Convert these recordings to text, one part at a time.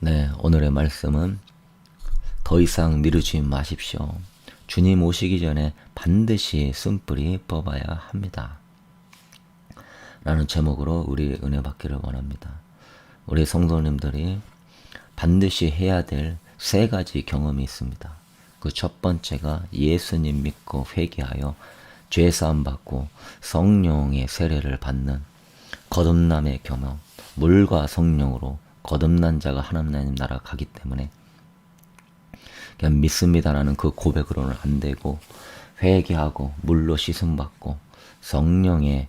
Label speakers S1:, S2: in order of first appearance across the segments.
S1: 네, 오늘의 말씀은 더 이상 미루지 마십시오. 주님 오시기 전에 반드시 쓴뿌리 뽑아야 합니다. 라는 제목으로 우리 은혜 받기를 원합니다. 우리 성도님들이 반드시 해야 될 세 가지 경험이 있습니다. 그 첫 번째가 예수님 믿고 회개하여 죄사함 받고 성령의 세례를 받는 거듭남의 경험, 물과 성령으로 거듭난 자가 하나님 나라 가기 때문에 그냥 믿습니다라는 그 고백으로는 안 되고 회개하고 물로 씻음 받고 성령의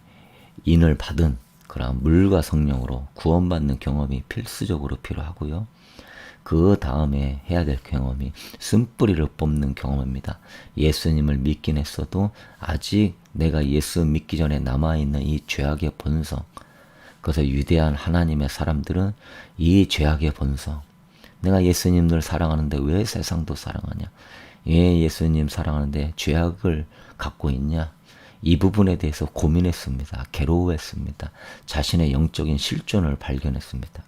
S1: 인을 받은 그런 물과 성령으로 구원받는 경험이 필수적으로 필요하고요. 그 다음에 해야 될 경험이 쓴뿌리를 뽑는 경험입니다. 예수님을 믿긴 했어도 아직 내가 예수 믿기 전에 남아있는 이 죄악의 본성, 그래서 위대한 하나님의 사람들은 이 죄악의 본성, 내가 예수님을 사랑하는데 왜 세상도 사랑하냐? 왜 예수님 사랑하는데 죄악을 갖고 있냐? 이 부분에 대해서 고민했습니다. 괴로워했습니다. 자신의 영적인 실존을 발견했습니다.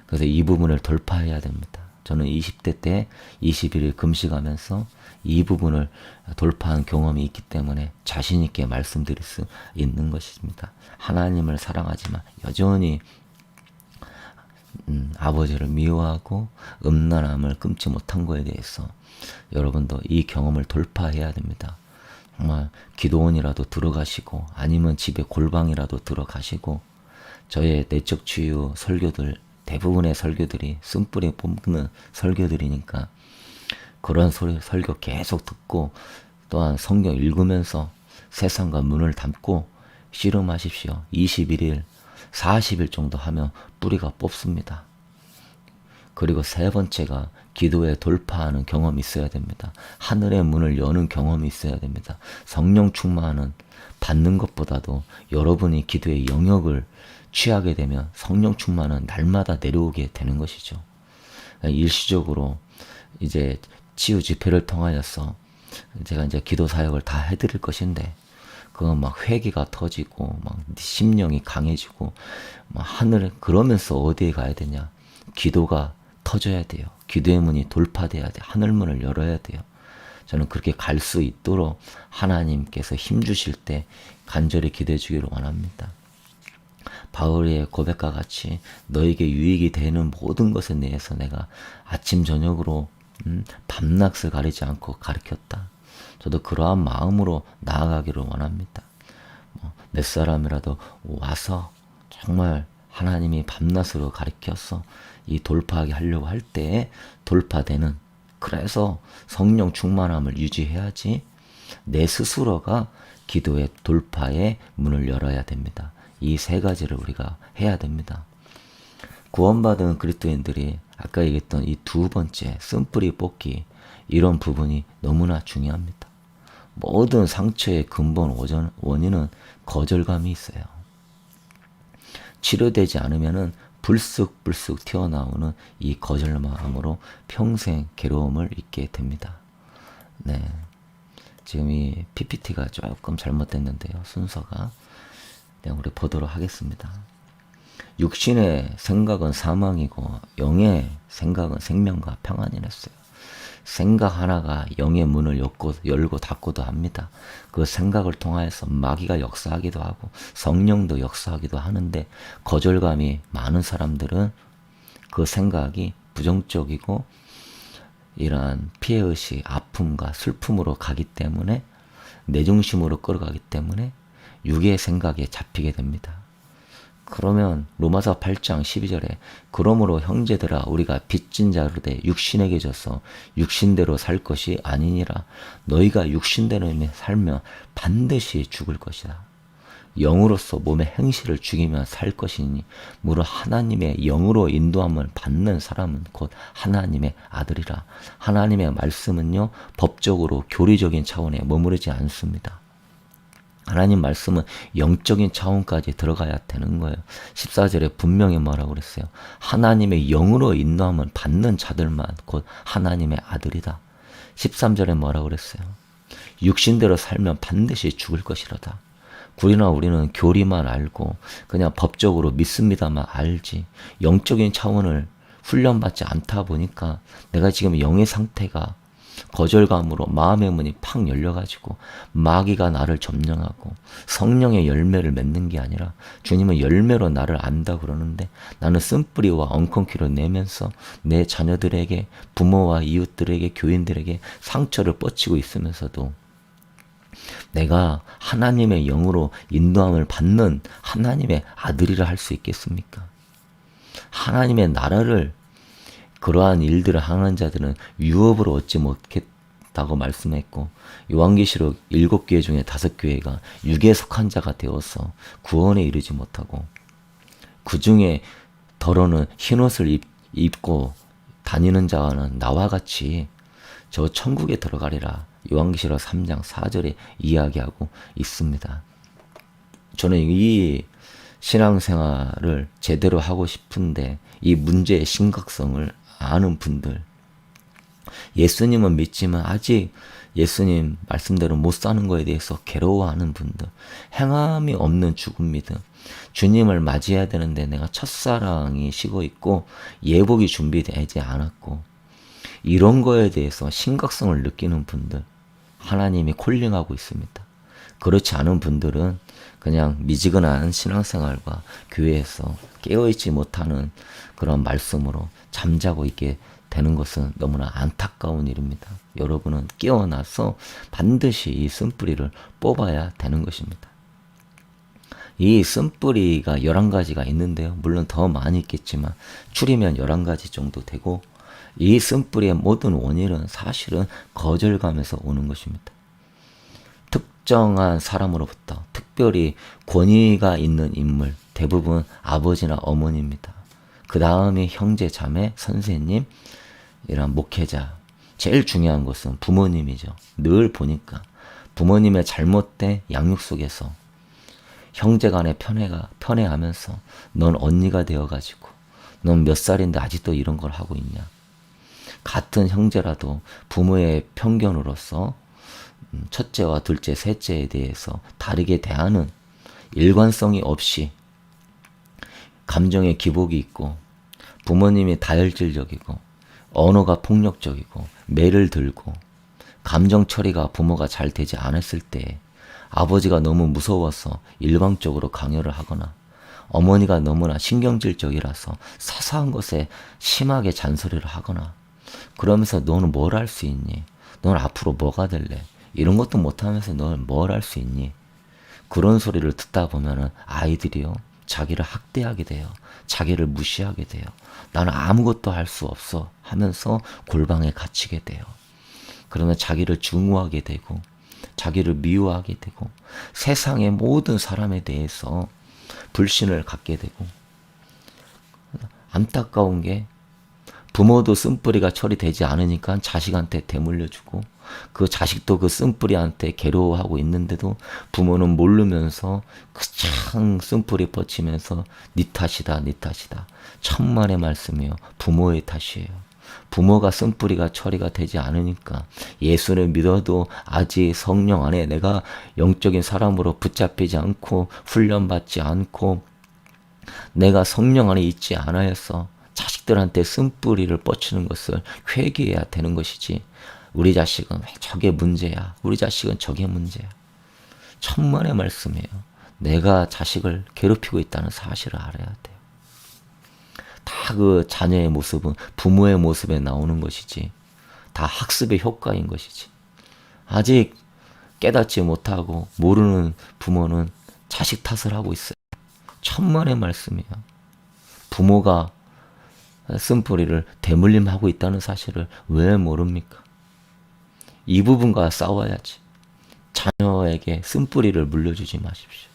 S1: 그래서 이 부분을 돌파해야 됩니다. 저는 20대 때 21일 금식하면서 이 부분을 돌파한 경험이 있기 때문에 자신 있게 말씀드릴 수 있는 것입니다. 하나님을 사랑하지만 여전히 아버지를 미워하고 음란함을 끊지 못한 거에 대해서 여러분도 이 경험을 돌파해야 됩니다. 정말 기도원이라도 들어가시고 아니면 집에 골방이라도 들어가시고 저의 내적 치유 설교들 대부분의 설교들이 쓴뿌리 뽑는 설교들이니까 그런 설교 계속 듣고 또한 성경 읽으면서 세상과 문을 닫고 씨름하십시오. 21일, 40일 정도 하면 뿌리가 뽑습니다. 그리고 세 번째가 기도에 돌파하는 경험이 있어야 됩니다. 하늘의 문을 여는 경험이 있어야 됩니다. 성령 충만은 받는 것보다도 여러분이 기도의 영역을 취하게 되면 성령 충만은 날마다 내려오게 되는 것이죠. 일시적으로 이제 치유 집회를 통하여서 제가 이제 기도 사역을 다 해드릴 것인데 그건 막 회개가 터지고 막 심령이 강해지고 막 하늘에 그러면서 어디에 가야 되냐? 기도가 터져야 돼요. 기도의 문이 돌파돼야 돼. 하늘 문을 열어야 돼요. 저는 그렇게 갈 수 있도록 하나님께서 힘 주실 때 간절히 기도해 주기를 원합니다. 바울의 고백과 같이 너에게 유익이 되는 모든 것에 대해서 내가 아침 저녁으로 밤낮을 가리지 않고 가르쳤다. 저도 그러한 마음으로 나아가기를 원합니다. 몇 사람이라도 와서 정말 하나님이 밤낮으로 가르쳐서 이 돌파하게 하려고 할 때에 돌파되는, 그래서 성령 충만함을 유지해야지 내 스스로가 기도의 돌파의 문을 열어야 됩니다. 이 세 가지를 우리가 해야 됩니다. 구원받은 그리스도인들이 아까 얘기했던 이 두 번째 쓴뿌리 뽑기, 이런 부분이 너무나 중요합니다. 모든 상처의 근본 원인은 거절감이 있어요. 치료되지 않으면은 불쑥불쑥 튀어나오는 이 거절마음으로 평생 괴로움을 잊게 됩니다. 네, 지금 이 PPT가 조금 잘못됐는데요. 순서가. 네, 우리 보도록 하겠습니다. 육신의 생각은 사망이고 영의 생각은 생명과 평안이랬어요. 생각 하나가 영의 문을 열고 닫고도 합니다. 그 생각을 통하여서 마귀가 역사하기도 하고 성령도 역사하기도 하는데 거절감이 많은 사람들은 그 생각이 부정적이고 이러한 피해의식, 아픔과 슬픔으로 가기 때문에 내 중심으로 끌어가기 때문에 육의 생각에 잡히게 됩니다. 그러면 로마서 8장 12절에 그러므로 형제들아 우리가 빚진 자로 돼 육신에게 져서 육신대로 살 것이 아니니라. 너희가 육신대로 살면 반드시 죽을 것이다. 영으로서 몸의 행실을 죽이면 살 것이니 무릇 하나님의 영으로 인도함을 받는 사람은 곧 하나님의 아들이라. 하나님의 말씀은요 법적으로 교리적인 차원에 머무르지 않습니다. 하나님 말씀은 영적인 차원까지 들어가야 되는 거예요. 14절에 분명히 뭐라고 그랬어요? 하나님의 영으로 인도함을 받는 자들만 곧 하나님의 아들이다. 13절에 뭐라고 그랬어요? 육신대로 살면 반드시 죽을 것이라다. 우리나 우리는 교리만 알고 그냥 법적으로 믿습니다만 알지 영적인 차원을 훈련받지 않다 보니까 내가 지금 영의 상태가 거절감으로 마음의 문이 팍 열려가지고 마귀가 나를 점령하고 성령의 열매를 맺는 게 아니라 주님은 열매로 나를 안다 그러는데 나는 쓴뿌리와 엉겅퀴를 내면서 내 자녀들에게 부모와 이웃들에게 교인들에게 상처를 뻗치고 있으면서도 내가 하나님의 영으로 인도함을 받는 하나님의 아들이라 할 수 있겠습니까? 하나님의 나라를 그러한 일들을 하는 자들은 유업으로 얻지 못했다고 말씀했고 요한계시록 7교회 중에 5교회가 육에 속한 자가 되어서 구원에 이르지 못하고 그 중에 더러는 흰옷을 입고 다니는 자와는 나와 같이 저 천국에 들어가리라 요한계시록 3장 4절에 이야기하고 있습니다. 저는 이 신앙생활을 제대로 하고 싶은데 이 문제의 심각성을 아는 분들, 예수님은 믿지만 아직 예수님 말씀대로 못 사는 거에 대해서 괴로워하는 분들, 행함이 없는 죽음 믿음, 주님을 맞이해야 되는데 내가 첫사랑이 식어 있고 예복이 준비되지 않았고 이런 거에 대해서 심각성을 느끼는 분들, 하나님이 콜링하고 있습니다. 그렇지 않은 분들은 그냥 미지근한 신앙생활과 교회에서 깨어있지 못하는 그런 말씀으로 잠자고 있게 되는 것은 너무나 안타까운 일입니다. 여러분은 깨어나서 반드시 이 쓴뿌리를 뽑아야 되는 것입니다. 이 쓴뿌리가 11가지가 있는데요. 물론 더 많이 있겠지만 줄이면 11가지 정도 되고 이 쓴뿌리의 모든 원인은 사실은 거절감에서 오는 것입니다. 특정한 사람으로부터 특별히 권위가 있는 인물, 대부분 아버지나 어머니입니다. 그 다음이 형제, 자매, 선생님, 이런 목회자. 제일 중요한 것은 부모님이죠. 늘 보니까 부모님의 잘못된 양육 속에서 형제간의 편애하면서 넌 언니가 되어가지고 넌 몇 살인데 아직도 이런 걸 하고 있냐. 같은 형제라도 부모의 편견으로서 첫째와 둘째, 셋째에 대해서 다르게 대하는 일관성이 없이 감정의 기복이 있고 부모님이 다혈질적이고 언어가 폭력적이고 매를 들고 감정 처리가 부모가 잘 되지 않았을 때 아버지가 너무 무서워서 일방적으로 강요를 하거나 어머니가 너무나 신경질적이라서 사소한 것에 심하게 잔소리를 하거나 그러면서 너는 뭘 할 수 있니? 넌 앞으로 뭐가 될래? 이런 것도 못하면서 넌 뭘 할 수 있니? 그런 소리를 듣다 보면은 아이들이요. 자기를 학대하게 돼요. 자기를 무시하게 돼요. 나는 아무것도 할 수 없어 하면서 골방에 갇히게 돼요. 그러면 자기를 증오하게 되고 자기를 미워하게 되고 세상의 모든 사람에 대해서 불신을 갖게 되고 안타까운 게 부모도 쓴뿌리가 처리되지 않으니까 자식한테 대물려주고 그 자식도 그 쓴뿌리한테 괴로워하고 있는데도 부모는 모르면서 그창 쓴뿌리 뻗치면서 네 탓이다 네 탓이다. 천만의 말씀이에요. 부모의 탓이에요. 부모가 쓴뿌리가 처리가 되지 않으니까 예수를 믿어도 아직 성령 안에 내가 영적인 사람으로 붙잡히지 않고 훈련받지 않고 내가 성령 안에 있지 않아서 자식들한테 쓴뿌리를 뻗치는 것을 회개해야 되는 것이지 우리 자식은 왜 저게 문제야. 우리 자식은 저게 문제야. 천만의 말씀이에요. 내가 자식을 괴롭히고 있다는 사실을 알아야 돼요. 다 그 자녀의 모습은 부모의 모습에 나오는 것이지 다 학습의 효과인 것이지 아직 깨닫지 못하고 모르는 부모는 자식 탓을 하고 있어요. 천만의 말씀이에요. 부모가 쓴뿌리를 대물림하고 있다는 사실을 왜 모릅니까? 이 부분과 싸워야지. 자녀에게 쓴뿌리를 물려주지 마십시오.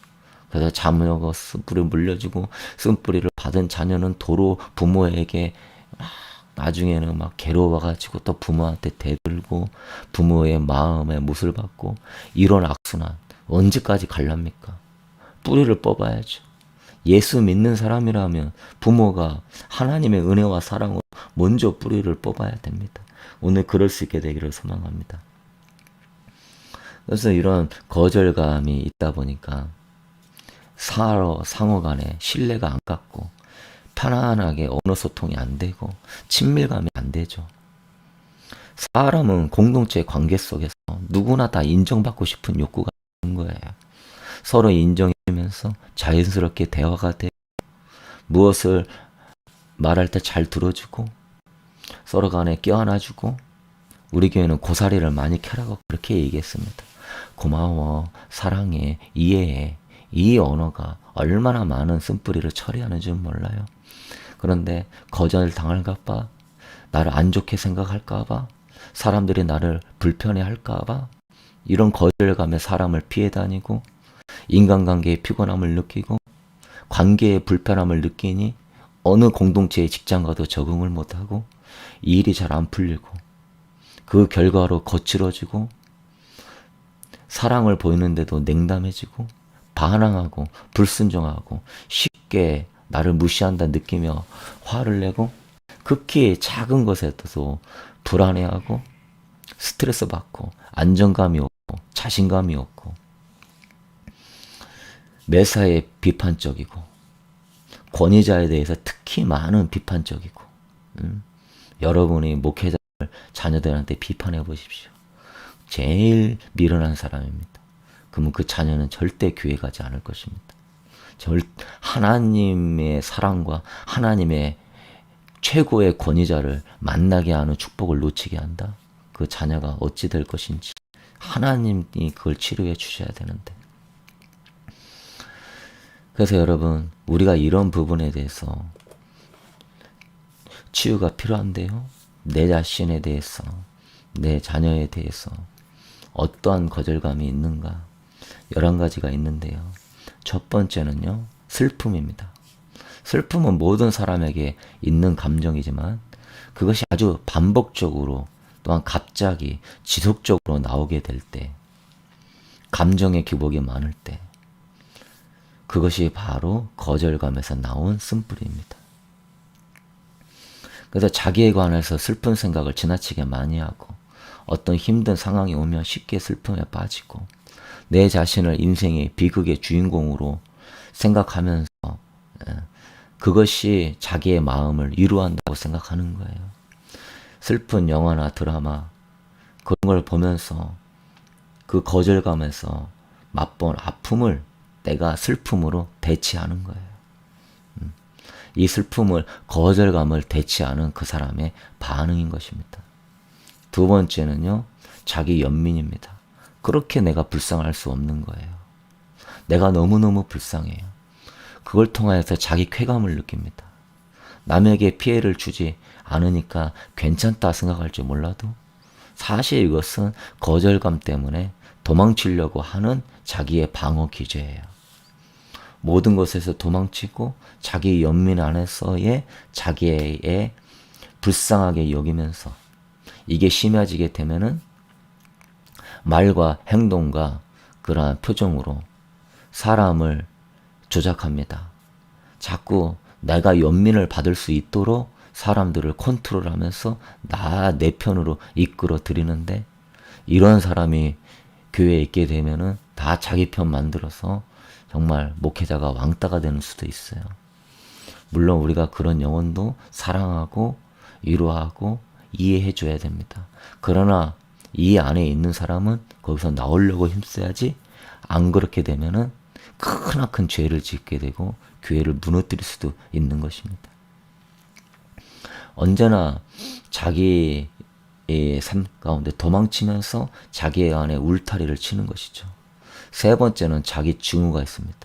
S1: 그래서 자녀가 쓴뿌리를 물려주고 쓴뿌리를 받은 자녀는 도로 부모에게 나중에는 막 괴로워가지고 또 부모한테 대들고 부모의 마음에 못을 받고 이런 악순환 언제까지 갈랍니까? 뿌리를 뽑아야죠. 예수 믿는 사람이라면 부모가 하나님의 은혜와 사랑으로 먼저 뿌리를 뽑아야 됩니다. 오늘 그럴 수 있게 되기를 소망합니다. 그래서 이런 거절감이 있다 보니까 상호 간에 신뢰가 안 갖고 편안하게 언어 소통이 안 되고 친밀감이 안 되죠. 사람은 공동체 관계 속에서 누구나 다 인정받고 싶은 욕구가 있는 거예요. 서로 인정해주면서 자연스럽게 대화가 되고 무엇을 말할 때 잘 들어주고 서로 간에 껴안아주고 우리 교회는 고사리를 많이 켜라고 그렇게 얘기했습니다. 고마워, 사랑해, 이해해. 이 언어가 얼마나 많은 쓴뿌리를 처리하는 줄 몰라요. 그런데 거절당할까봐, 나를 안 좋게 생각할까봐, 사람들이 나를 불편해할까봐 이런 거절감에 사람을 피해 다니고 인간관계의 피곤함을 느끼고 관계의 불편함을 느끼니 어느 공동체의 직장 가도 적응을 못하고 일이 잘 안 풀리고 그 결과로 거칠어지고 사랑을 보이는데도 냉담해지고 반항하고 불순종하고 쉽게 나를 무시한다 느끼며 화를 내고 극히 작은 것에도 불안해하고 스트레스 받고 안정감이 없고 자신감이 없고 매사에 비판적이고 권위자에 대해서 특히 많은 비판적이고 여러분이 목회자를 자녀들한테 비판해 보십시오. 제일 미련한 사람입니다. 그러면 그 자녀는 절대 교회 가지 않을 것입니다. 하나님의 사랑과 하나님의 최고의 권위자를 만나게 하는 축복을 놓치게 한다. 그 자녀가 어찌 될 것인지 하나님이 그걸 치료해 주셔야 되는데. 그래서 여러분, 우리가 이런 부분에 대해서 치유가 필요한데요. 내 자신에 대해서, 내 자녀에 대해서 어떠한 거절감이 있는가? 11가지가 있는데요. 첫 번째는요, 슬픔입니다. 슬픔은 모든 사람에게 있는 감정이지만 그것이 아주 반복적으로 또한 갑자기 지속적으로 나오게 될 때, 감정의 기복이 많을 때, 그것이 바로 거절감에서 나온 쓴뿌리입니다. 그래서 자기에 관해서 슬픈 생각을 지나치게 많이 하고 어떤 힘든 상황이 오면 쉽게 슬픔에 빠지고 내 자신을 인생의 비극의 주인공으로 생각하면서 그것이 자기의 마음을 위로한다고 생각하는 거예요. 슬픈 영화나 드라마 그런 걸 보면서 그 거절감에서 맛본 아픔을 내가 슬픔으로 대체하는 거예요. 이 슬픔을, 거절감을 대체하는 그 사람의 반응인 것입니다. 두 번째는요, 자기 연민입니다. 그렇게 내가 불쌍할 수 없는 거예요. 내가 너무너무 불쌍해요. 그걸 통해서 자기 쾌감을 느낍니다. 남에게 피해를 주지 않으니까 괜찮다 생각할지 몰라도 사실 이것은 거절감 때문에 도망치려고 하는 자기의 방어 기제예요. 모든 것에서 도망치고 자기 연민 안에서의 자기의 불쌍하게 여기면서 이게 심해지게 되면은 말과 행동과 그러한 표정으로 사람을 조작합니다. 자꾸 내가 연민을 받을 수 있도록 사람들을 컨트롤하면서 내 편으로 이끌어 들이는데 이런 사람이 교회에 있게 되면은 다 자기 편 만들어서 정말 목회자가 왕따가 되는 수도 있어요. 물론 우리가 그런 영혼도 사랑하고 위로하고 이해해 줘야 됩니다. 그러나 이 안에 있는 사람은 거기서 나오려고 힘써야지 안 그렇게 되면은 크나큰 죄를 짓게 되고 교회를 무너뜨릴 수도 있는 것입니다. 언제나 자기의 삶 가운데 도망치면서 자기의 안에 울타리를 치는 것이죠. 세 번째는 자기 증오가 있습니다.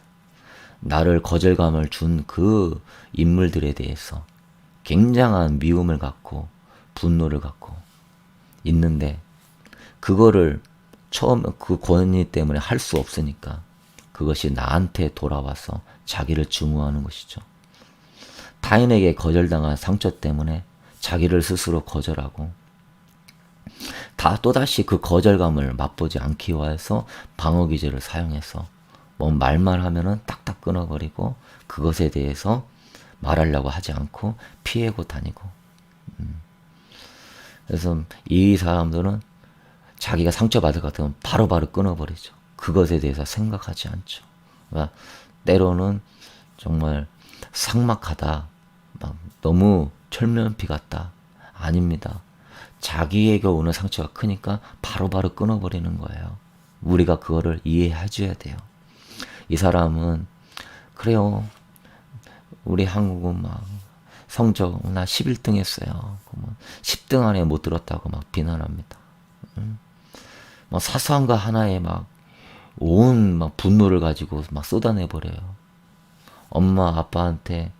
S1: 나를 거절감을 준 그 인물들에 대해서 굉장한 미움을 갖고 분노를 갖고 있는데 그거를 처음 그 권위 때문에 할 수 없으니까 그것이 나한테 돌아와서 자기를 증오하는 것이죠. 타인에게 거절당한 상처 때문에 자기를 스스로 거절하고 또다시 그 거절감을 맛보지 않기 위해서 방어기제를 사용해서 뭐 말만 하면은 딱딱 끊어버리고 그것에 대해서 말하려고 하지 않고 피하고 다니고 그래서 이 사람들은 자기가 상처받을 것 같으면 바로바로 끊어버리죠. 그것에 대해서 생각하지 않죠. 그러니까 때로는 정말 삭막하다. 막 너무 철면피 같다. 아닙니다. 자기에게 오는 상처가 크니까 바로바로 끊어버리는 거예요. 우리가 그거를 이해해 줘야 돼요. 이 사람은 그래요. 우리 한국은 막 성적 나 11등 했어요. 10등 안에 못 들었다고 막 비난합니다. 막 사소한 거 하나에 막 온 막 분노를 가지고 막 쏟아내 버려요. 엄마 아빠한테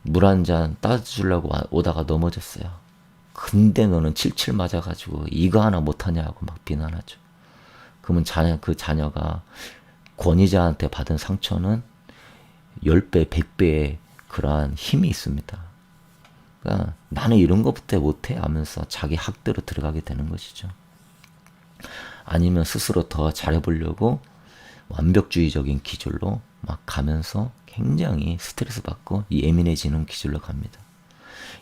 S1: 물 한 잔 따주려고 오다가 넘어졌어요. 근데 너는 칠칠 맞아가지고 이거 하나 못하냐고 막 비난하죠. 그러면 그 자녀가 권위자한테 받은 상처는 10배, 100배의 그러한 힘이 있습니다. 그러니까 나는 이런 것부터 못해 하면서 자기 학대로 들어가게 되는 것이죠. 아니면 스스로 더 잘해보려고 완벽주의적인 기질로 막 가면서 굉장히 스트레스 받고 예민해지는 기질로 갑니다.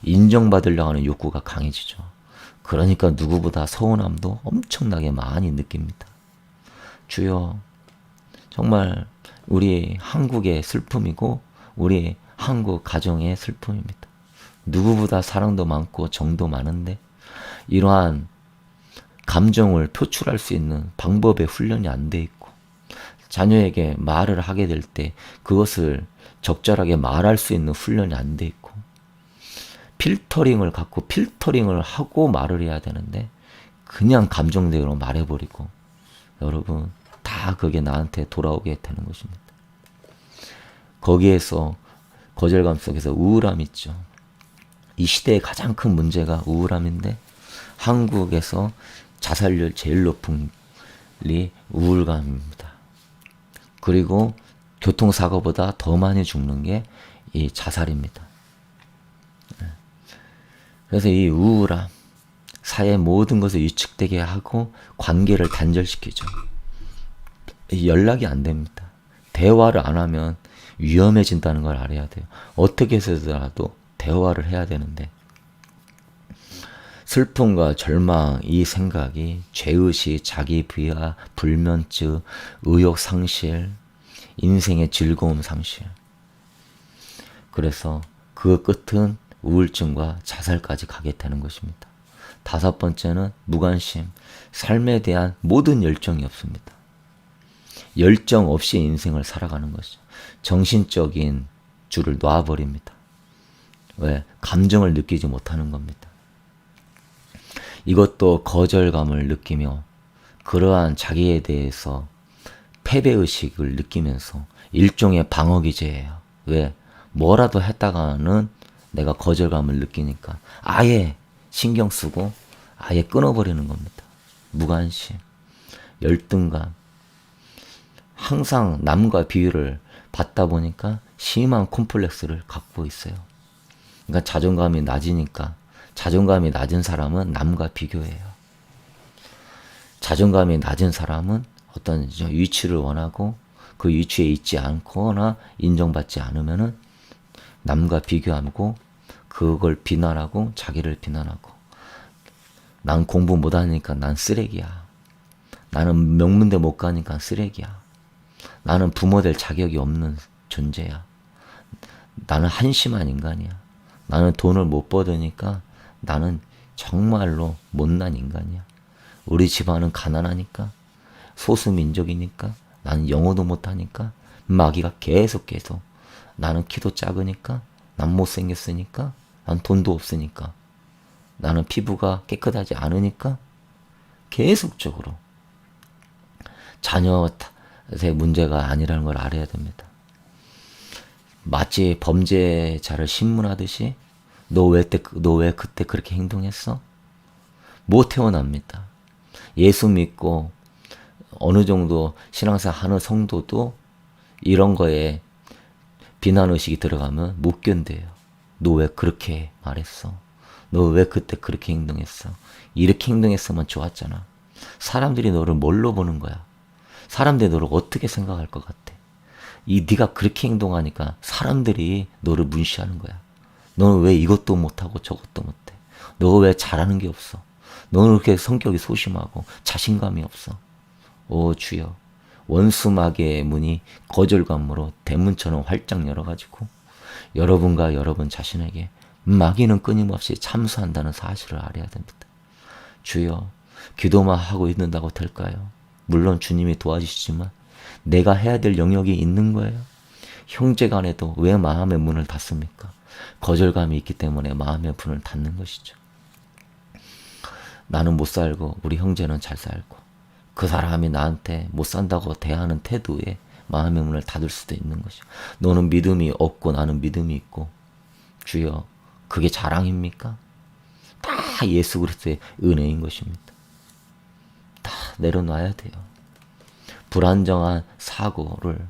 S1: 인정받으려고 하는 욕구가 강해지죠. 그러니까 누구보다 서운함도 엄청나게 많이 느낍니다. 주여, 정말 우리 한국의 슬픔이고 우리 한국 가정의 슬픔입니다. 누구보다 사랑도 많고 정도 많은데 이러한 감정을 표출할 수 있는 방법의 훈련이 안 돼 있고 자녀에게 말을 하게 될 때 그것을 적절하게 말할 수 있는 훈련이 안 돼 있고 필터링을 하고 말을 해야 되는데 그냥 감정대로 말해버리고 여러분 다 그게 나한테 돌아오게 되는 것입니다. 거기에서 거절감 속에서 우울함이 있죠. 이 시대의 가장 큰 문제가 우울함인데 한국에서 자살률 제일 높은 리 우울감입니다. 그리고 교통사고보다 더 많이 죽는 게 이 자살입니다. 그래서 이 우울함, 사회 모든 것을 위축되게 하고 관계를 단절시키죠. 연락이 안 됩니다. 대화를 안 하면 위험해진다는 걸 알아야 돼요. 어떻게 해서라도 대화를 해야 되는데 슬픔과 절망, 이 생각이 죄의식, 자기 비하, 불면증, 의욕 상실, 인생의 즐거움 상실. 그래서 그 끝은 우울증과 자살까지 가게 되는 것입니다. 5번째는 무관심, 삶에 대한 모든 열정이 없습니다. 열정 없이 인생을 살아가는 것이죠. 정신적인 줄을 놔버립니다. 왜? 감정을 느끼지 못하는 겁니다. 이것도 거절감을 느끼며 그러한 자기에 대해서 패배의식을 느끼면서 일종의 방어기제예요. 왜? 뭐라도 했다가는 내가 거절감을 느끼니까 아예 신경 쓰고 아예 끊어버리는 겁니다. 무관심, 열등감, 항상 남과 비교를 받다 보니까 심한 콤플렉스를 갖고 있어요. 그러니까 자존감이 낮으니까 자존감이 낮은 사람은 남과 비교해요. 자존감이 낮은 사람은 어떤 위치를 원하고 그 위치에 있지 않거나 인정받지 않으면은 남과 비교하고 그걸 비난하고 자기를 비난하고 난 공부 못하니까 난 쓰레기야. 나는 명문대 못 가니까 쓰레기야. 나는 부모 될 자격이 없는 존재야. 나는 한심한 인간이야. 나는 돈을 못 벌으니까 나는 정말로 못난 인간이야. 우리 집안은 가난하니까 소수민족이니까 나는 영어도 못하니까 마귀가 계속 나는 키도 작으니까 난 못생겼으니까 난 돈도 없으니까 나는 피부가 깨끗하지 않으니까 계속적으로 자녀의 문제가 아니라는 걸 알아야 됩니다. 마치 범죄자를 신문하듯이 너 왜 그때 그렇게 행동했어? 못 태어납니다. 예수 믿고 어느 정도 신앙생활 하는 성도도 이런 거에 비난의식이 들어가면 못 견뎌요. 너 왜 그렇게 말했어? 너 왜 그때 그렇게 행동했어? 이렇게 행동했으면 좋았잖아. 사람들이 너를 뭘로 보는 거야? 사람들이 너를 어떻게 생각할 것 같아? 네가 그렇게 행동하니까 사람들이 너를 무시하는 거야. 너는 왜 이것도 못하고 저것도 못해? 너 왜 잘하는 게 없어? 너는 그렇게 성격이 소심하고 자신감이 없어? 오 주여, 원수 마귀의 문이 거절감으로 대문처럼 활짝 열어가지고 여러분과 여러분 자신에게 마귀는 끊임없이 참수한다는 사실을 알아야 됩니다. 주여, 기도만 하고 있는다고 될까요? 물론 주님이 도와주시지만 내가 해야 될 영역이 있는 거예요. 형제 간에도 왜 마음의 문을 닫습니까? 거절감이 있기 때문에 마음의 문을 닫는 것이죠. 나는 못 살고 우리 형제는 잘 살고 그 사람이 나한테 못 산다고 대하는 태도에 마음의 문을 닫을 수도 있는 것이죠. 너는 믿음이 없고 나는 믿음이 있고 주여, 그게 자랑입니까? 다 예수 그리스도의 은혜인 것입니다. 다 내려놔야 돼요. 불안정한 사고를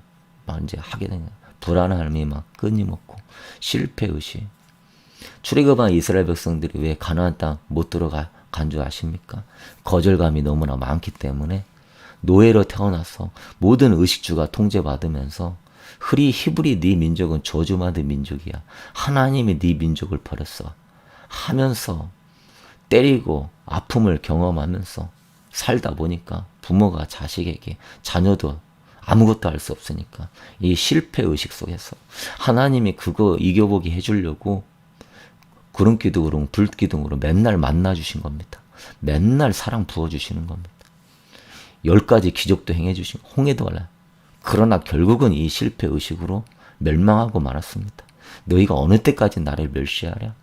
S1: 막 이제 하게 되는 불안함이 막 끊임없고 실패의식. 출애굽한 이스라엘 백성들이 왜 가나안 땅 못 들어간 줄 아십니까? 거절감이 너무나 많기 때문에 노예로 태어나서 모든 의식주가 통제받으면서 히브리 네 민족은 저주받은 민족이야. 하나님이 네 민족을 버렸어. 하면서 때리고 아픔을 경험하면서 살다 보니까 부모가 자식에게, 자녀도 아무것도 할 수 없으니까 이 실패의식 속에서 하나님이 그거 이겨보게 해주려고 구름기둥으로 불기둥으로 맨날 만나주신 겁니다. 맨날 사랑 부어주시는 겁니다. 10가지 기적도 행해주시고 홍해도 갈라. 그러나 결국은 이 실패의식으로 멸망하고 말았습니다. 너희가 어느 때까지 나를 멸시하랴?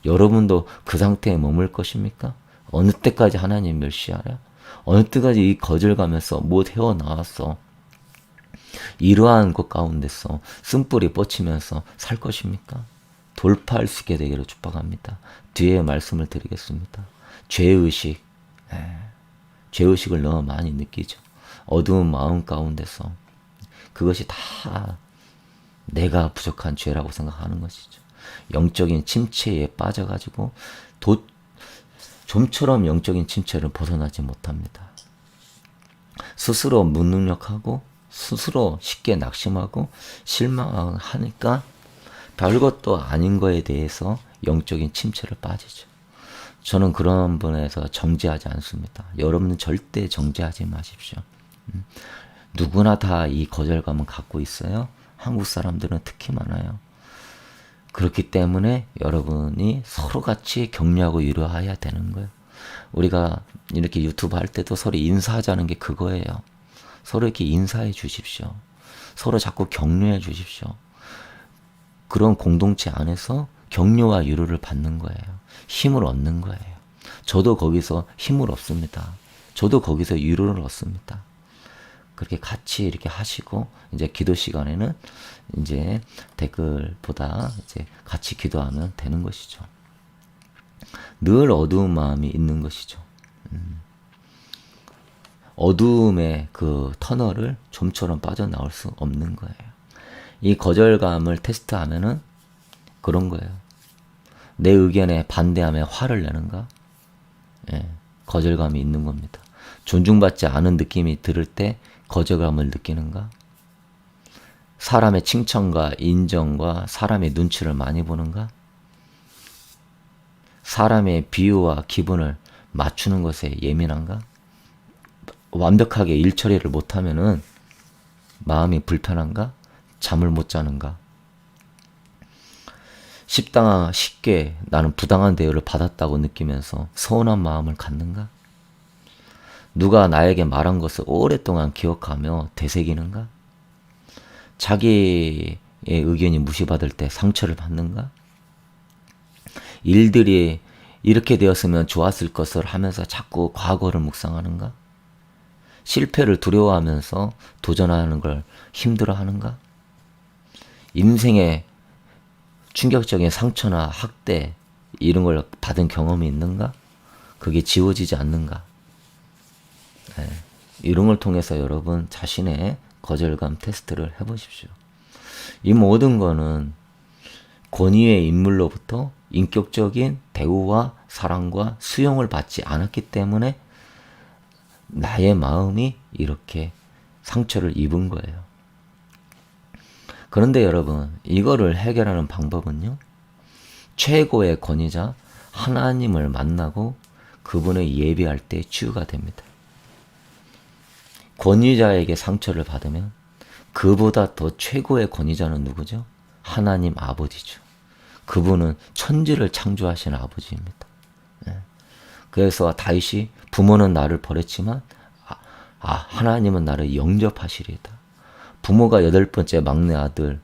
S1: 여러분도 그 상태에 머물 것입니까? 어느 때까지 하나님 멸시하랴? 어느 때까지 이 거절감에서 못 헤어나왔어? 이러한 것 가운데서 쓴뿌리 뻗치면서 살 것입니까? 돌파할 수 있게 되기를 축복합니다. 뒤에 말씀을 드리겠습니다. 죄의식, 죄의식을 너무 많이 느끼죠. 어두운 마음 가운데서 그것이 다 내가 부족한 죄라고 생각하는 것이죠. 영적인 침체에 빠져가지고 좀처럼 영적인 침체를 벗어나지 못합니다. 스스로 무능력하고 스스로 쉽게 낙심하고 실망하니까 별것도 아닌 거에 대해서 영적인 침체를 빠지죠. 저는 그런 분에서 정죄하지 않습니다. 여러분은 절대 정죄하지 마십시오. 누구나 다 이 거절감은 갖고 있어요. 한국 사람들은 특히 많아요. 그렇기 때문에 여러분이 서로 같이 격려하고 위로해야 되는 거예요. 우리가 이렇게 유튜브 할 때도 서로 인사하자는 게 그거예요. 서로 이렇게 인사해 주십시오. 서로 자꾸 격려해 주십시오. 그런 공동체 안에서 격려와 위로를 받는 거예요. 힘을 얻는 거예요. 저도 거기서 힘을 얻습니다. 저도 거기서 위로를 얻습니다. 그렇게 같이 이렇게 하시고 이제 기도 시간에는 이제 댓글보다 이제 같이 기도하면 되는 것이죠. 늘 어두운 마음이 있는 것이죠. 어두움의 그 터널을 좀처럼 빠져나올 수 없는 거예요. 이 거절감을 테스트하면은 그런 거예요. 내 의견에 반대하며 화를 내는가? 예, 거절감이 있는 겁니다. 존중받지 않은 느낌이 들을 때 거절감을 느끼는가? 사람의 칭찬과 인정과 사람의 눈치를 많이 보는가? 사람의 비유와 기분을 맞추는 것에 예민한가? 완벽하게 일 처리를 못하면은 마음이 불편한가? 잠을 못 자는가? 쉽게 나는 부당한 대우를 받았다고 느끼면서 서운한 마음을 갖는가? 누가 나에게 말한 것을 오랫동안 기억하며 되새기는가? 자기의 의견이 무시받을 때 상처를 받는가? 일들이 이렇게 되었으면 좋았을 것을 하면서 자꾸 과거를 묵상하는가? 실패를 두려워하면서 도전하는 걸 힘들어하는가? 인생의 충격적인 상처나 학대 이런 걸 받은 경험이 있는가? 그게 지워지지 않는가? 네. 이런 걸 통해서 여러분 자신의 거절감 테스트를 해보십시오. 이 모든 거는 권위의 인물로부터 인격적인 대우와 사랑과 수용을 받지 않았기 때문에 나의 마음이 이렇게 상처를 입은 거예요. 그런데 여러분, 이거를 해결하는 방법은요, 최고의 권위자 하나님을 만나고 그분을 예배할 때 치유가 됩니다. 권위자에게 상처를 받으면 그보다 더 최고의 권위자는 누구죠? 하나님 아버지죠. 그분은 천지를 창조하신 아버지입니다. 예. 그래서 다윗이 부모는 나를 버렸지만 하나님은 나를 영접하시리이다. 부모가 8번째 막내 아들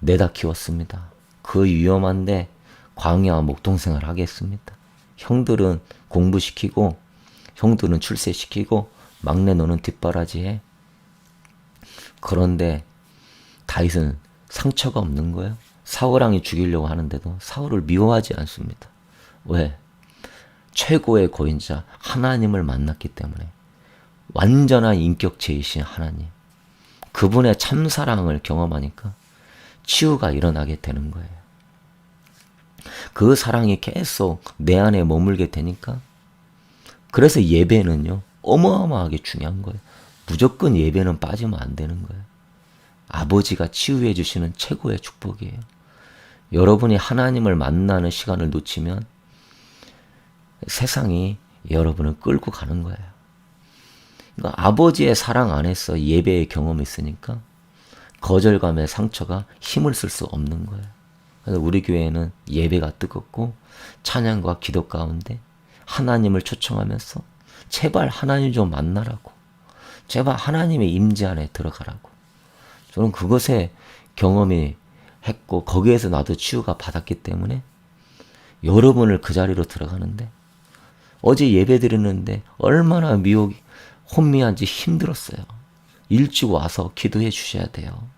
S1: 내다 키웠습니다. 그 위험한데 광야 목동생을 하겠습니다. 형들은 공부시키고 형들은 출세시키고 막내 너는 뒷바라지해. 그런데 다윗은 상처가 없는 거예요. 사울왕이 죽이려고 하는데도 사울을 미워하지 않습니다. 왜? 최고의 고인자 하나님을 만났기 때문에. 완전한 인격체이신 하나님. 그분의 참사랑을 경험하니까 치유가 일어나게 되는 거예요. 그 사랑이 계속 내 안에 머물게 되니까 그래서 예배는요 어마어마하게 중요한 거예요. 무조건 예배는 빠지면 안 되는 거예요. 아버지가 치유해 주시는 최고의 축복이에요. 여러분이 하나님을 만나는 시간을 놓치면 세상이 여러분을 끌고 가는 거예요. 그러니까 아버지의 사랑 안에서 예배의 경험이 있으니까 거절감의 상처가 힘을 쓸 수 없는 거예요. 그래서 우리 교회는 예배가 뜨겁고 찬양과 기도 가운데 하나님을 초청하면서 제발 하나님 좀 만나라고, 제발 하나님의 임재 안에 들어가라고. 저는 그것에 경험이 했고 거기에서 나도 치유가 받았기 때문에 여러분을 그 자리로 들어가는데 어제 예배 드렸는데 얼마나 혼미한지 힘들었어요. 일찍 와서 기도해 주셔야 돼요.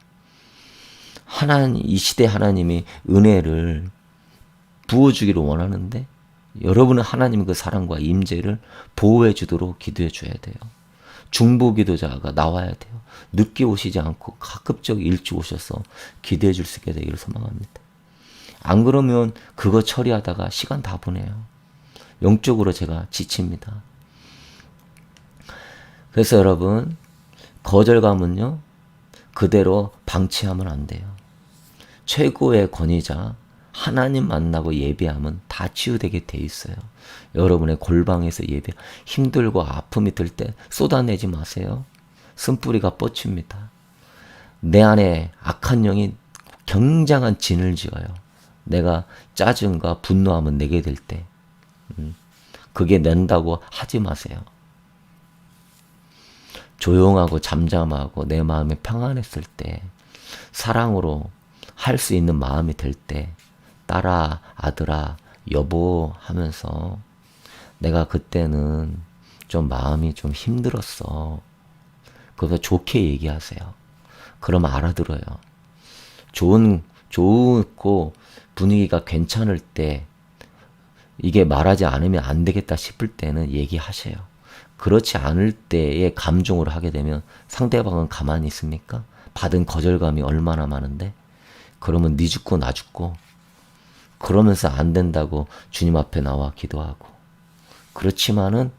S1: 이 시대 하나님이 은혜를 부어주기를 원하는데 여러분은 하나님의 그 사랑과 임재를 보호해 주도록 기도해 줘야 돼요. 중보 기도자가 나와야 돼요. 늦게 오시지 않고 가급적 일찍 오셔서 기도해 줄 수 있게 되기를 소망합니다. 안 그러면 그거 처리하다가 시간 다 보내요. 영적으로 제가 지칩니다. 그래서 여러분 거절감은요 그대로 방치하면 안 돼요. 최고의 권위자 하나님 만나고 예배하면 다 치유되게 돼 있어요. 여러분의 골방에서 예배 힘들고 아픔이 들 때 쏟아내지 마세요. 쓴뿌리가 뻗칩니다. 내 안에 악한 영이 굉장한 진을 지어요. 내가 짜증과 분노함을 내게 될 때 그게 낸다고 하지 마세요. 조용하고 잠잠하고 내 마음이 평안했을 때 사랑으로 할 수 있는 마음이 될 때 딸아, 아들아, 여보 하면서 내가 그때는 좀 마음이 좀 힘들었어. 그거 좋게 얘기하세요. 그럼 알아들어요. 좋고 분위기가 괜찮을 때 이게 말하지 않으면 안 되겠다 싶을 때는 얘기하세요. 그렇지 않을 때의 감정으로 하게 되면 상대방은 가만히 있습니까? 받은 거절감이 얼마나 많은데 그러면 네 죽고 나 죽고 그러면서 안 된다고 주님 앞에 나와 기도하고 그렇지만은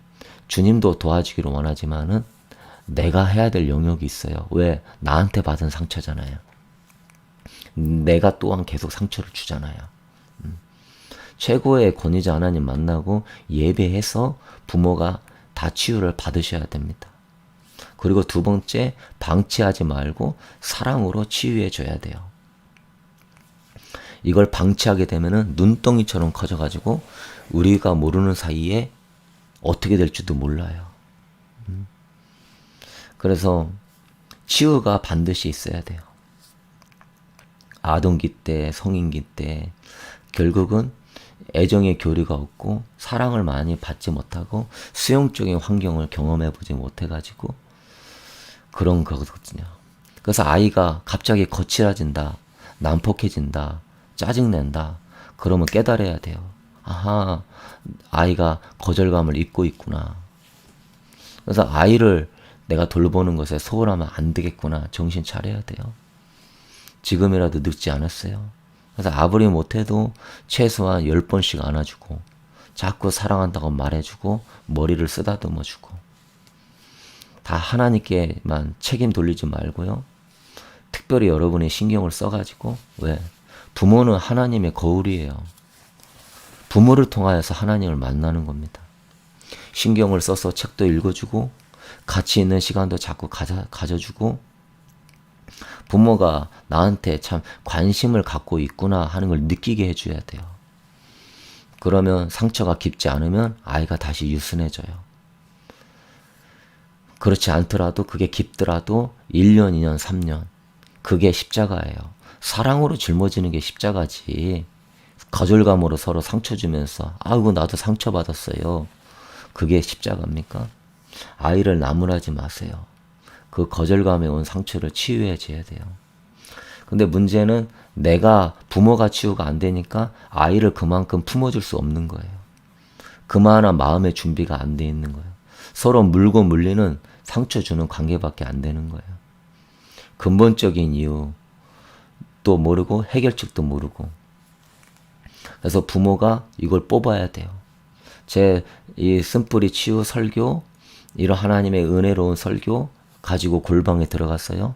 S1: 주님도 도와주기를 원하지만은 내가 해야 될 영역이 있어요. 왜? 나한테 받은 상처잖아요. 내가 또한 계속 상처를 주잖아요. 최고의 권위자 하나님 만나고 예배해서 부모가 다 치유를 받으셔야 됩니다. 그리고 두 번째, 방치하지 말고 사랑으로 치유해 줘야 돼요. 이걸 방치하게 되면은 눈덩이처럼 커져가지고 우리가 모르는 사이에 어떻게 될지도 몰라요. 그래서 치유가 반드시 있어야 돼요. 아동기 때, 성인기 때 결국은 애정의 교류가 없고 사랑을 많이 받지 못하고 수용적인 환경을 경험해보지 못해가지고 그런 거거든요. 그래서 아이가 갑자기 거칠어진다, 난폭해진다, 짜증낸다. 그러면 깨달아야 돼요. 아하, 아이가 거절감을 잊고 있구나. 그래서 아이를 내가 돌보는 것에 소홀하면 안 되겠구나. 정신 차려야 돼요. 지금이라도 늦지 않았어요. 그래서 아무리 못해도 최소한 10번씩 안아주고 자꾸 사랑한다고 말해주고 머리를 쓰다듬어주고 다 하나님께만 책임 돌리지 말고요. 특별히 여러분이 신경을 써가지고 왜? 부모는 하나님의 거울이에요. 부모를 통하여서 하나님을 만나는 겁니다. 신경을 써서 책도 읽어주고 같이 있는 시간도 자꾸 가져주고 부모가 나한테 참 관심을 갖고 있구나 하는 걸 느끼게 해줘야 돼요. 그러면 상처가 깊지 않으면 아이가 다시 유순해져요. 그렇지 않더라도 그게 깊더라도 1년, 2년, 3년 그게 십자가예요. 사랑으로 짊어지는 게 십자가지. 거절감으로 서로 상처 주면서 아이고 나도 상처받았어요. 그게 십자가입니까? 아이를 나무라지 마세요. 그 거절감에 온 상처를 치유해 줘야 돼요. 근데 문제는 내가 부모가 치유가 안 되니까 아이를 그만큼 품어줄 수 없는 거예요. 그만한 마음의 준비가 안 돼 있는 거예요. 서로 물고 물리는 상처 주는 관계밖에 안 되는 거예요. 근본적인 이유도 모르고 해결책도 모르고. 그래서 부모가 이걸 뽑아야 돼요. 제 이 쓴뿌리 치유 설교, 이런 하나님의 은혜로운 설교 가지고 골방에 들어갔어요.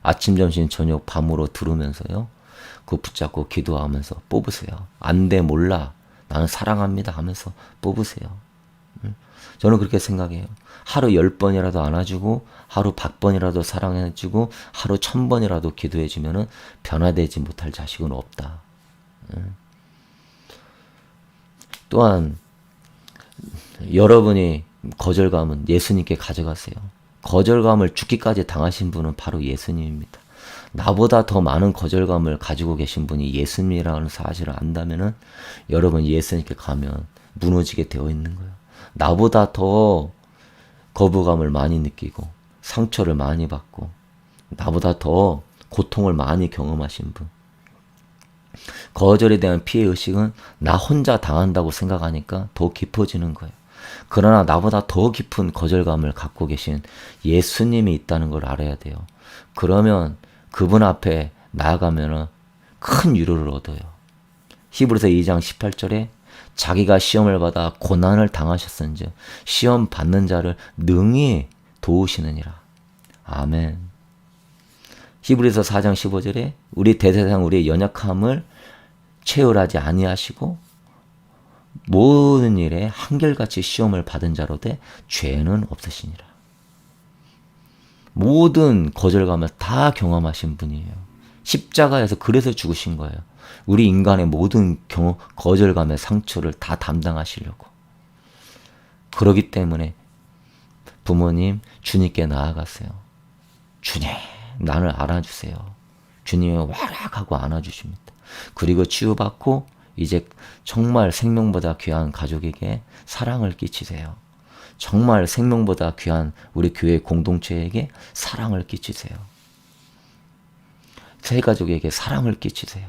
S1: 아침, 점심, 저녁, 밤으로 들으면서요. 그거 붙잡고 기도하면서 뽑으세요. 안 돼, 몰라. 나는 사랑합니다 하면서 뽑으세요. 저는 그렇게 생각해요. 하루 10번이라도 안아주고 하루 100번이라도 사랑해주고 하루 1000번이라도 기도해주면은 변화되지 못할 자식은 없다. 또한 여러분이 거절감은 예수님께 가져가세요. 거절감을 죽기까지 당하신 분은 바로 예수님입니다. 나보다 더 많은 거절감을 가지고 계신 분이 예수님이라는 사실을 안다면은 여러분 예수님께 가면 무너지게 되어 있는 거예요. 나보다 더 거부감을 많이 느끼고 상처를 많이 받고 나보다 더 고통을 많이 경험하신 분. 거절에 대한 피해의식은 나 혼자 당한다고 생각하니까 더 깊어지는 거예요. 그러나 나보다 더 깊은 거절감을 갖고 계신 예수님이 있다는 걸 알아야 돼요. 그러면 그분 앞에 나아가면 큰 위로를 얻어요. 히브리서 2장 18절에 자기가 시험을 받아 고난을 당하셨은즉 시험 받는 자를 능히 도우시느니라. 아멘. 히브리서 4장 15절에 우리 대제사장 우리의 연약함을 체휼하지 아니하시고 모든 일에 한결같이 시험을 받은 자로되 죄는 없으시니라. 모든 거절감을 다 경험하신 분이에요. 십자가에서 그래서 죽으신 거예요. 우리 인간의 모든 거절감의 상처를 다 담당하시려고. 그러기 때문에 부모님 주님께 나아가세요. 주님 나를 안아주세요. 주님이 와락하고 안아주십니다. 그리고 치유받고 이제 정말 생명보다 귀한 가족에게 사랑을 끼치세요. 정말 생명보다 귀한 우리 교회 공동체에게 사랑을 끼치세요. 새 가족에게 사랑을 끼치세요.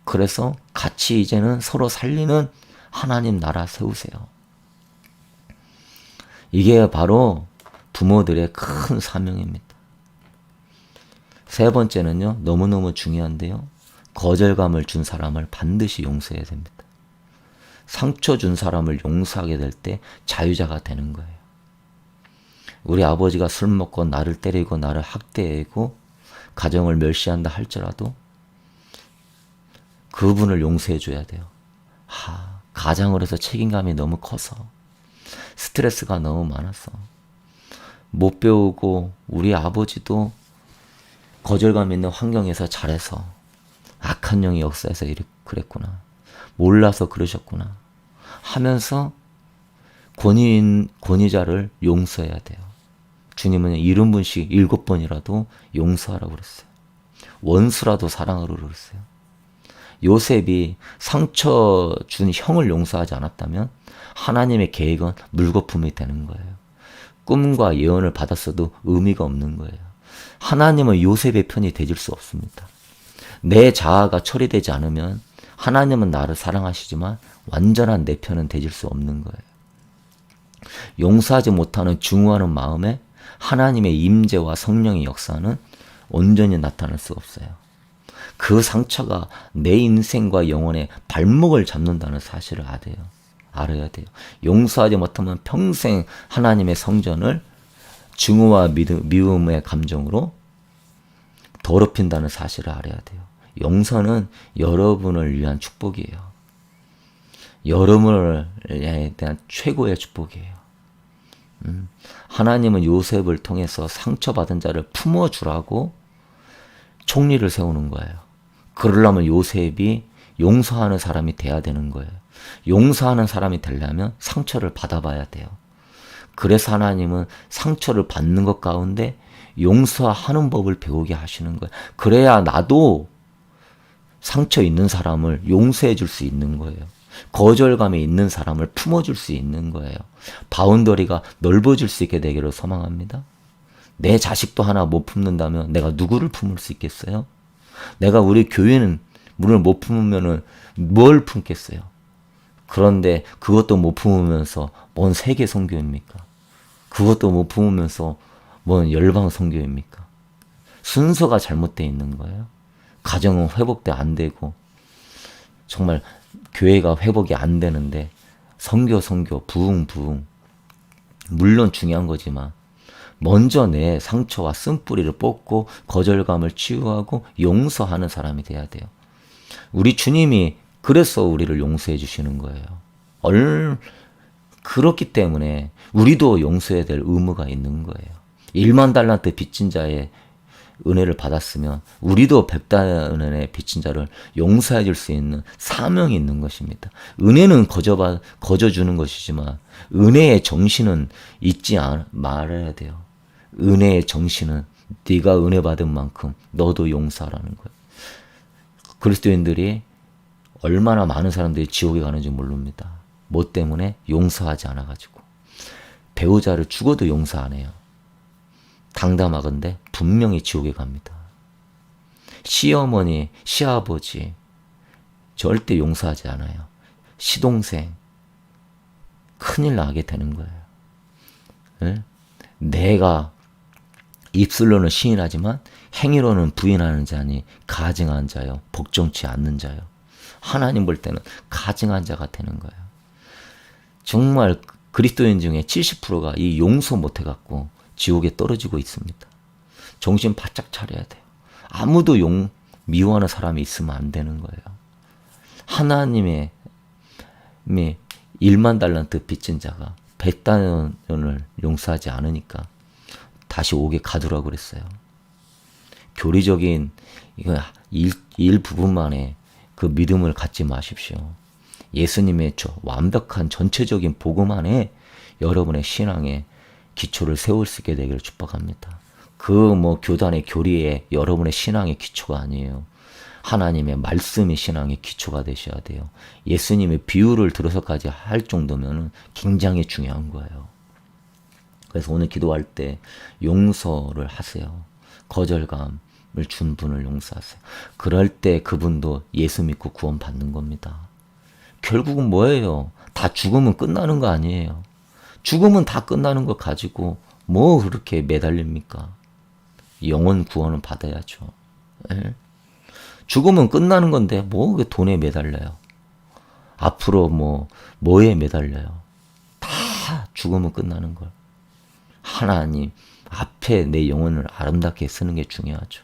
S1: 그래서 같이 이제는 서로 살리는 하나님 나라 세우세요. 이게 바로 부모들의 큰 사명입니다. 세 번째는요, 너무너무 중요한데요. 거절감을 준 사람을 반드시 용서해야 됩니다. 상처 준 사람을 용서하게 될 때 자유자가 되는 거예요. 우리 아버지가 술 먹고 나를 때리고 나를 학대하고 가정을 멸시한다 할지라도 그분을 용서해 줘야 돼요. 가장으로서 책임감이 너무 커서 스트레스가 너무 많아서 못 배우고 우리 아버지도 거절감 있는 환경에서 자라서 악한 영이 역사에서 그랬구나. 몰라서 그러셨구나. 하면서 권위자를 용서해야 돼요. 주님은 70번씩 7번이라도 용서하라고 그랬어요. 원수라도 사랑하라고 그랬어요. 요셉이 상처 준 형을 용서하지 않았다면 하나님의 계획은 물거품이 되는 거예요. 꿈과 예언을 받았어도 의미가 없는 거예요. 하나님은 요셉의 편이 되질 수 없습니다. 내 자아가 처리되지 않으면 하나님은 나를 사랑하시지만 완전한 내 편은 되질 수 없는 거예요. 용서하지 못하는 증오하는 마음에 하나님의 임재와 성령의 역사는 온전히 나타날 수 없어요. 그 상처가 내 인생과 영혼의 발목을 잡는다는 사실을 알아야 돼요. 용서하지 못하면 평생 하나님의 성전을 증오와 미움의 감정으로 더럽힌다는 사실을 알아야 돼요. 용서는 여러분을 위한 축복이에요. 여러분에 대한 최고의 축복이에요. 하나님은 요셉을 통해서 상처받은 자를 품어주라고 총리를 세우는 거예요. 그러려면 요셉이 용서하는 사람이 돼야 되는 거예요. 용서하는 사람이 되려면 상처를 받아봐야 돼요. 그래서 하나님은 상처를 받는 것 가운데 용서하는 법을 배우게 하시는 거예요. 그래야 나도 상처 있는 사람을 용서해 줄 수 있는 거예요. 거절감에 있는 사람을 품어줄 수 있는 거예요. 바운더리가 넓어질 수 있게 되기를 소망합니다. 내 자식도 하나 못 품는다면 내가 누구를 품을 수 있겠어요? 내가 우리 교회는 문을 못 품으면은 뭘 품겠어요? 그런데 그것도 못 품으면서 뭔 세계 선교입니까? 그것도 못 품으면서 뭔 열방 선교입니까? 순서가 잘못되어 있는 거예요. 가정은 회복도 안 되고 정말 교회가 회복이 안 되는데 선교 부흥 물론 중요한 거지만 먼저 내 상처와 쓴뿌리를 뽑고 거절감을 치유하고 용서하는 사람이 돼야 돼요. 우리 주님이 그래서 우리를 용서해 주시는 거예요. 그렇기 때문에 우리도 용서해야 될 의무가 있는 거예요. 1만 달란트 빚진 자의 은혜를 받았으면 우리도 100달란트의 빚진 자를 용서해 줄 수 있는 사명이 있는 것입니다. 은혜는 거저주는 것이지만 은혜의 정신은 잊지 말아야 돼요. 은혜의 정신은 네가 은혜 받은 만큼 너도 용서하라는 거예요. 그리스도인들이 얼마나 많은 사람들이 지옥에 가는지 모릅니다. 뭐 때문에? 용서하지 않아가지고. 배우자를 죽어도 용서 안 해요. 당담하건대 분명히 지옥에 갑니다. 시어머니, 시아버지 절대 용서하지 않아요. 시동생 큰일 나게 되는 거예요. 네? 내가 입술로는 시인하지만 행위로는 부인하는 자니 가증한 자요, 복종치 않는 자요. 하나님 볼 때는 가증한 자가 되는 거예요. 정말 그리스도인 중에 70%가 이 용서 못해갖고 지옥에 떨어지고 있습니다. 정신 바짝 차려야 돼요. 아무도 미워하는 사람이 있으면 안 되는 거예요. 하나님의 1만 달란트 빚진 자가 100달란트를 용서하지 않으니까 다시 옥에 가두라고 그랬어요. 교리적인 이거 일부분만의 그 믿음을 갖지 마십시오. 예수님의 완벽한 전체적인 복음 안에 여러분의 신앙의 기초를 세울 수 있게 되기를 축복합니다. 교단의 교리에 여러분의 신앙의 기초가 아니에요. 하나님의 말씀이 신앙의 기초가 되셔야 돼요. 예수님의 비유를 들어서까지 할 정도면 굉장히 중요한 거예요. 그래서 오늘 기도할 때 용서를 하세요. 거절감을 준 분을 용서하세요. 그럴 때 그분도 예수 믿고 구원 받는 겁니다. 결국은 뭐예요? 다 죽으면 끝나는 거 아니에요. 죽으면 다 끝나는 거 가지고 뭐 그렇게 매달립니까? 영혼 구원은 받아야죠. 예? 죽으면 끝나는 건데 뭐 돈에 매달려요? 앞으로 뭐에 매달려요? 다 죽으면 끝나는 걸. 하나님 앞에 내 영혼을 아름답게 쓰는 게 중요하죠.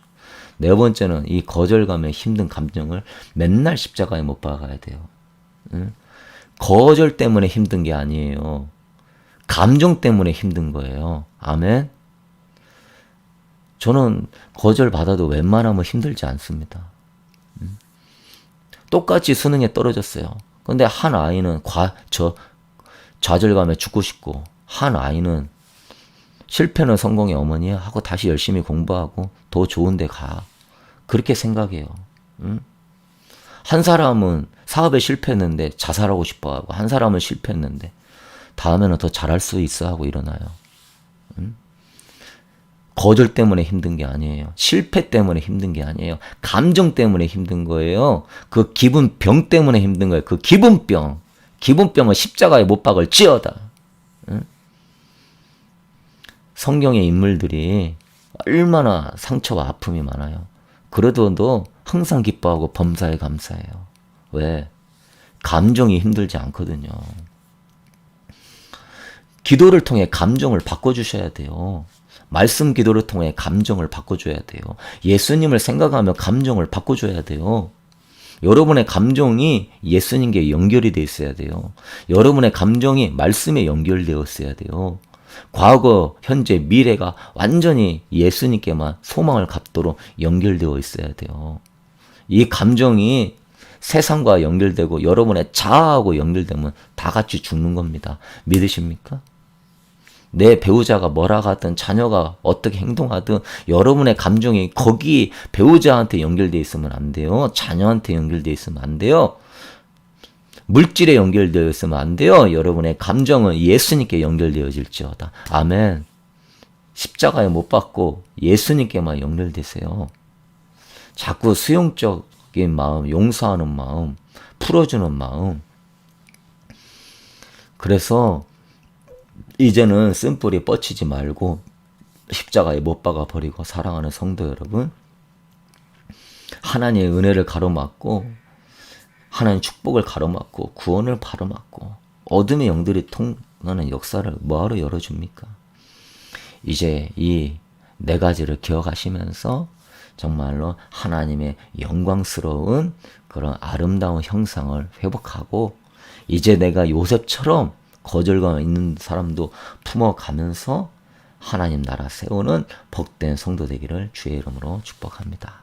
S1: 네 번째는 이 거절감의 힘든 감정을 맨날 십자가에 못 박아야 돼요. 응? 거절 때문에 힘든 게 아니에요. 감정 때문에 힘든 거예요. 아멘. 저는 거절 받아도 웬만하면 힘들지 않습니다. 똑같이 수능에 떨어졌어요. 근데 한 아이는 좌절감에 죽고 싶고 한 아이는 실패는 성공의 어머니야 하고 다시 열심히 공부하고 더 좋은 데 가. 그렇게 생각해요. 한 사람은 사업에 실패했는데 자살하고 싶어 하고 한 사람은 실패했는데 다음에는 더 잘할 수 있어 하고 일어나요. 거절 때문에 힘든 게 아니에요. 실패 때문에 힘든 게 아니에요. 감정 때문에 힘든 거예요. 그 기분병 때문에 힘든 거예요. 그 기분병. 기분병을 십자가에 못 박을지어다. 성경의 인물들이 얼마나 상처와 아픔이 많아요. 그래도 항상 기뻐하고 범사에 감사해요. 왜? 감정이 힘들지 않거든요. 기도를 통해 감정을 바꿔주셔야 돼요. 말씀 기도를 통해 감정을 바꿔줘야 돼요. 예수님을 생각하며 감정을 바꿔줘야 돼요. 여러분의 감정이 예수님께 연결이 되어 있어야 돼요. 여러분의 감정이 말씀에 연결되어 있어야 돼요. 과거, 현재, 미래가 완전히 예수님께만 소망을 갖도록 연결되어 있어야 돼요. 이 감정이 세상과 연결되고 여러분의 자아하고 연결되면 다 같이 죽는 겁니다. 믿으십니까? 내 배우자가 뭐라 하든 자녀가 어떻게 행동하든 여러분의 감정이 거기 배우자한테 연결되어 있으면 안 돼요. 자녀한테 연결되어 있으면 안 돼요. 물질에 연결되어 있으면 안 돼요. 여러분의 감정은 예수님께 연결되어질지어다. 아멘. 십자가에 못 박고 예수님께만 연결되세요. 자꾸 수용적인 마음, 용서하는 마음, 풀어주는 마음. 그래서 이제는 쓴뿌리 뻗치지 말고 십자가에 못 박아 버리고 사랑하는 성도 여러분, 하나님의 은혜를 가로막고 하나님의 축복을 가로막고 구원을 바로막고 어둠의 영들이 통하는 역사를 뭐하러 열어줍니까? 이제 이 네 가지를 기억하시면서 정말로 하나님의 영광스러운 그런 아름다운 형상을 회복하고 이제 내가 요셉처럼 거절감 있는 사람도 품어가면서 하나님 나라 세우는 복된 성도 되기를 주의 이름으로 축복합니다.